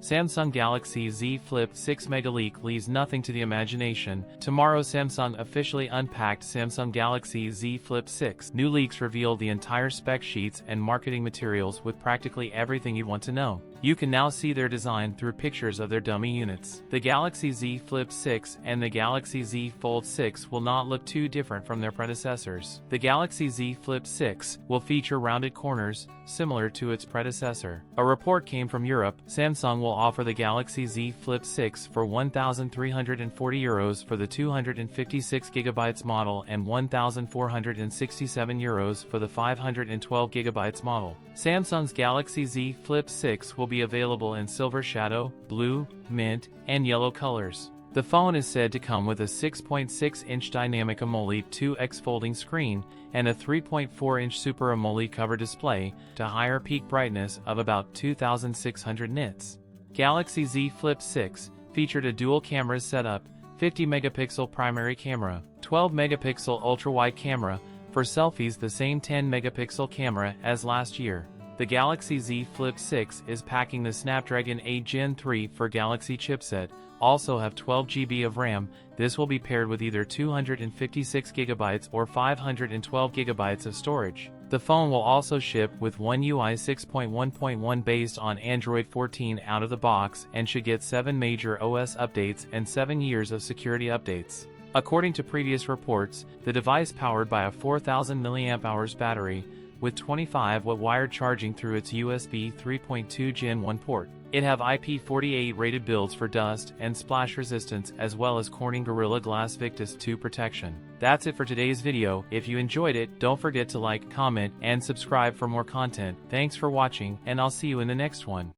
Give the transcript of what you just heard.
Samsung Galaxy Z Flip 6 Mega Leak leaves nothing to the imagination. Tomorrow Samsung officially unpacked Samsung Galaxy Z Flip 6. New leaks reveal the entire spec sheets and marketing materials with practically everything you want to know. You can now see their design through pictures of their dummy units. The Galaxy Z Flip 6 and the Galaxy Z Fold 6 will not look too different from their predecessors. The Galaxy Z Flip 6 will feature rounded corners, similar to its predecessor. A report came from Europe. Samsung will offer the Galaxy Z Flip 6 for €1,340 for the 256GB model and €1,467 for the 512GB model. Samsung's Galaxy Z Flip 6 will be available in silver shadow, blue, mint, and yellow colors. The phone is said to come with a 6.6-inch dynamic AMOLED 2X folding screen and a 3.4-inch Super AMOLED cover display to higher peak brightness of about 2,600 nits. Galaxy Z Flip 6 featured a dual cameras setup, 50-megapixel primary camera, 12-megapixel ultra-wide camera, for selfies the same 10-megapixel camera as last year. The Galaxy Z Flip 6 is packing the Snapdragon 8 Gen 3 for Galaxy chipset, also have 12GB of RAM. This will be paired with either 256GB or 512GB of storage. The phone will also ship with One UI 6.1.1 based on Android 14 out of the box and should get 7 major OS updates and 7 years of security updates. According to previous reports, the device powered by a 4,000 mAh battery with 25W wired charging through its USB 3.2 Gen 1 port. It have IP48 rated builds for dust and splash resistance as well as Corning Gorilla Glass Victus 2 protection. That's it for today's video. If you enjoyed it, don't forget to like, comment, and subscribe for more content. Thanks for watching, and I'll see you in the next one.